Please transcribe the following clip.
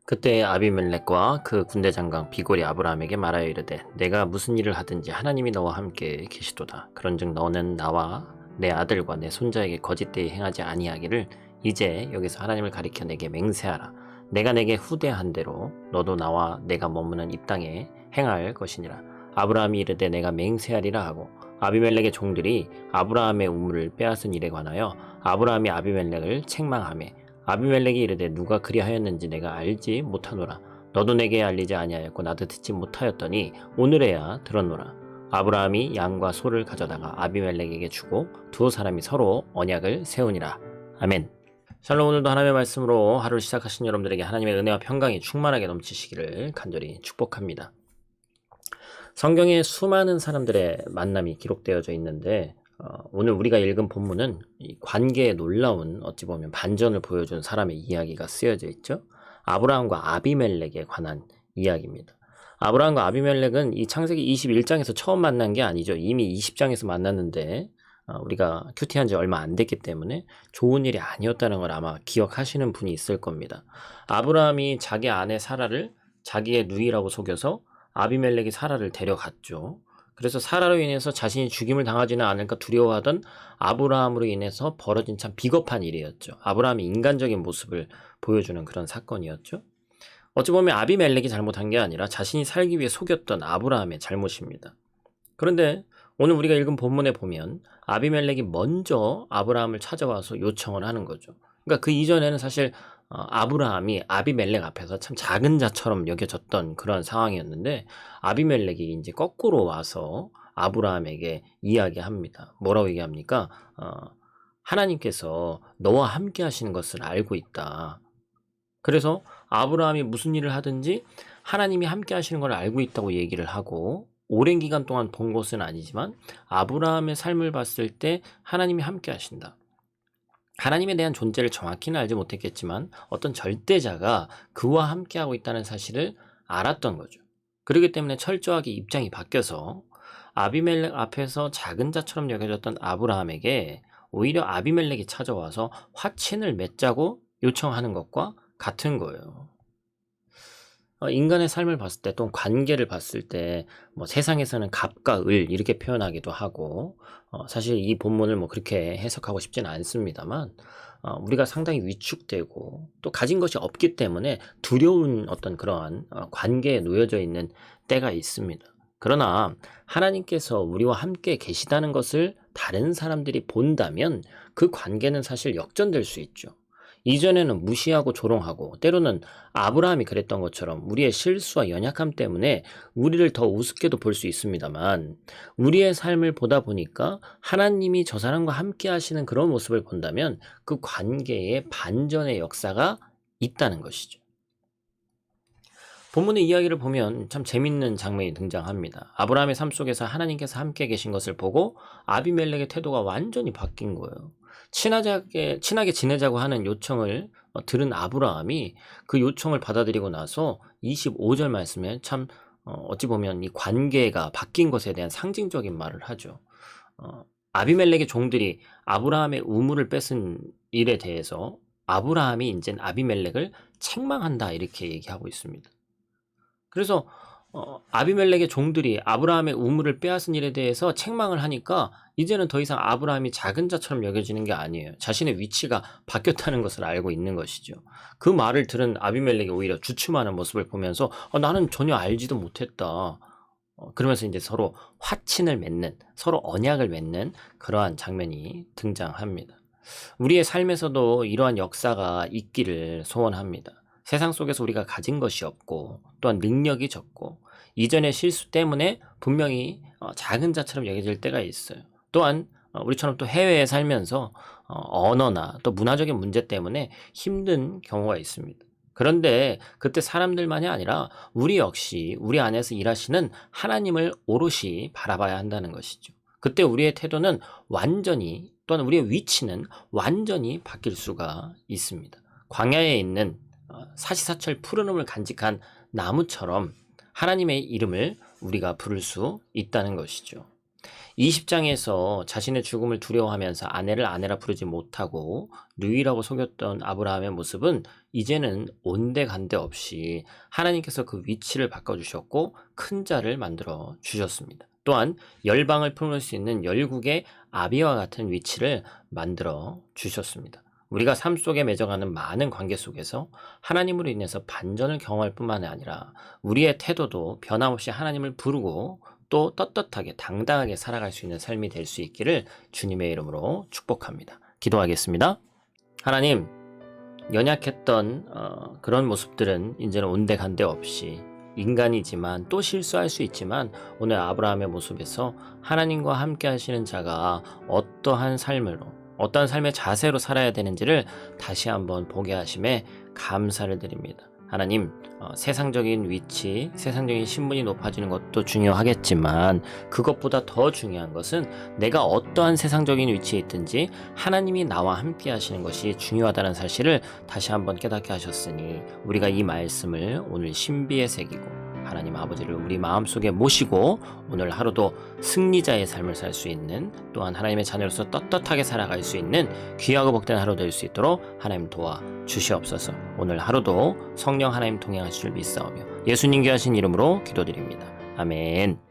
그때 아비멜렉과 그 군대 장관 비골이 아브라함에게 말하여 이르되 내가 무슨 일을 하든지 하나님이 너와 함께 계시도다. 그런즉 너는 나와 내 아들과 내 손자에게 거짓되이 행하지 아니하기를 이제 여기서 하나님을 가리켜 내게 맹세하라. 내가 내게 후대한 대로 너도 나와 내가 머무는 이 땅에 행할 것이니라. 아브라함이 이르되 내가 맹세하리라 하고 아비멜렉의 종들이 아브라함의 우물을 빼앗은 일에 관하여 아브라함이 아비멜렉을 책망하며 아비멜렉이 이르되 누가 그리하였는지 내가 알지 못하노라. 너도 내게 알리지 아니하였고 나도 듣지 못하였더니 오늘에야 들었노라. 아브라함이 양과 소를 가져다가 아비멜렉에게 주고 두 사람이 서로 언약을 세우니라. 아멘. 샬롬. 오늘도 하나님의 말씀으로 하루를 시작하신 여러분들에게 하나님의 은혜와 평강이 충만하게 넘치시기를 간절히 축복합니다. 성경에 수많은 사람들의 만남이 기록되어져 있는데 오늘 우리가 읽은 본문은 이 관계의 놀라운 어찌 보면 반전을 보여준 사람의 이야기가 쓰여져 있죠. 아브라함과 아비멜렉에 관한 이야기입니다. 아브라함과 아비멜렉은 이 창세기 21장에서 처음 만난 게 아니죠. 이미 20장에서 만났는데 우리가 큐티한 지 얼마 안 됐기 때문에 좋은 일이 아니었다는 걸 아마 기억하시는 분이 있을 겁니다. 아브라함이 자기 아내 사라를 자기의 누이라고 속여서 아비멜렉이 사라를 데려갔죠. 그래서 사라로 인해서 자신이 죽임을 당하지는 않을까 두려워하던 아브라함으로 인해서 벌어진 참 비겁한 일이었죠. 아브라함이 인간적인 모습을 보여주는 그런 사건이었죠. 어찌 보면 아비멜렉이 잘못한 게 아니라 자신이 살기 위해 속였던 아브라함의 잘못입니다. 그런데 오늘 우리가 읽은 본문에 보면 아비멜렉이 먼저 아브라함을 찾아와서 요청을 하는 거죠. 그러니까 그 이전에는 사실 아브라함이 아비멜렉 앞에서 참 작은 자처럼 여겨졌던 그런 상황이었는데 아비멜렉이 이제 거꾸로 와서 아브라함에게 이야기합니다. 뭐라고 얘기합니까? 하나님께서 너와 함께 하시는 것을 알고 있다. 그래서 아브라함이 무슨 일을 하든지 하나님이 함께 하시는 걸 알고 있다고 얘기를 하고 오랜 기간 동안 본 것은 아니지만 아브라함의 삶을 봤을 때 하나님이 함께 하신다. 하나님에 대한 존재를 정확히는 알지 못했겠지만 어떤 절대자가 그와 함께하고 있다는 사실을 알았던 거죠. 그렇기 때문에 철저하게 입장이 바뀌어서 아비멜렉 앞에서 작은 자처럼 여겨졌던 아브라함에게 오히려 아비멜렉이 찾아와서 화친을 맺자고 요청하는 것과 같은 거예요. 인간의 삶을 봤을 때 또는 관계를 봤을 때 세상에서는 갑과 을 이렇게 표현하기도 하고 사실 이 본문을 그렇게 해석하고 싶지는 않습니다만 우리가 상당히 위축되고 또 가진 것이 없기 때문에 두려운 어떤 그러한 관계에 놓여져 있는 때가 있습니다. 그러나 하나님께서 우리와 함께 계시다는 것을 다른 사람들이 본다면 그 관계는 사실 역전될 수 있죠. 이전에는 무시하고 조롱하고 때로는 아브라함이 그랬던 것처럼 우리의 실수와 연약함 때문에 우리를 더 우습게도 볼 수 있습니다만 우리의 삶을 보다 보니까 하나님이 저 사람과 함께 하시는 그런 모습을 본다면 그 관계에 반전의 역사가 있다는 것이죠. 본문의 이야기를 보면 참 재밌는 장면이 등장합니다. 아브라함의 삶 속에서 하나님께서 함께 계신 것을 보고 아비멜렉의 태도가 완전히 바뀐 거예요. 친하게 지내자고 하는 요청을 들은 아브라함이 그 요청을 받아들이고 나서 25절 말씀에 참 어찌 보면 이 관계가 바뀐 것에 대한 상징적인 말을 하죠. 아비멜렉의 종들이 아브라함의 우물을 뺏은 일에 대해서 아브라함이 이젠 아비멜렉을 책망한다 이렇게 얘기하고 있습니다. 그래서 아비멜렉의 종들이 아브라함의 우물을 빼앗은 일에 대해서 책망을 하니까 이제는 더 이상 아브라함이 작은 자처럼 여겨지는 게 아니에요. 자신의 위치가 바뀌었다는 것을 알고 있는 것이죠. 그 말을 들은 아비멜렉이 오히려 주춤하는 모습을 보면서 나는 전혀 알지도 못했다. 그러면서 이제 서로 화친을 맺는, 서로 언약을 맺는 그러한 장면이 등장합니다. 우리의 삶에서도 이러한 역사가 있기를 소원합니다. 세상 속에서 우리가 가진 것이 없고 또한 능력이 적고 이전의 실수 때문에 분명히 작은 자처럼 여겨질 때가 있어요. 또한 우리처럼 또 해외에 살면서 언어나 또 문화적인 문제 때문에 힘든 경우가 있습니다. 그런데 그때 사람들만이 아니라 우리 역시 우리 안에서 일하시는 하나님을 오롯이 바라봐야 한다는 것이죠. 그때 우리의 태도는 완전히 또는 우리의 위치는 완전히 바뀔 수가 있습니다. 광야에 있는 사시사철 푸르름을 간직한 나무처럼 하나님의 이름을 우리가 부를 수 있다는 것이죠. 20장에서 자신의 죽음을 두려워하면서 아내를 아내라 부르지 못하고 누이라고 속였던 아브라함의 모습은 이제는 온데간데 없이 하나님께서 그 위치를 바꿔주셨고 큰 자를 만들어 주셨습니다. 또한 열방을 품을 수 있는 열국의 아비와 같은 위치를 만들어 주셨습니다. 우리가 삶 속에 맺어가는 많은 관계 속에서 하나님으로 인해서 반전을 경험할 뿐만 아니라 우리의 태도도 변함없이 하나님을 부르고 또 떳떳하게 당당하게 살아갈 수 있는 삶이 될 수 있기를 주님의 이름으로 축복합니다. 기도하겠습니다. 하나님, 연약했던 그런 모습들은 이제는 온데간데 없이 인간이지만 또 실수할 수 있지만 오늘 아브라함의 모습에서 하나님과 함께 하시는 자가 어떠한 삶의 자세로 살아야 되는지를 다시 한번 보게 하심에 감사를 드립니다. 하나님, 세상적인 위치, 세상적인 신분이 높아지는 것도 중요하겠지만 그것보다 더 중요한 것은 내가 어떠한 세상적인 위치에 있든지 하나님이 나와 함께 하시는 것이 중요하다는 사실을 다시 한번 깨닫게 하셨으니 우리가 이 말씀을 오늘 신비에 새기고 하나님 아버지를 우리 마음속에 모시고 오늘 하루도 승리자의 삶을 살 수 있는, 또한 하나님의 자녀로서 떳떳하게 살아갈 수 있는 귀하고 복된 하루 될 수 있도록 하나님 도와 주시옵소서. 오늘 하루도 성령 하나님 동행하실 줄 믿사오며 예수님 귀하신 이름으로 기도드립니다. 아멘.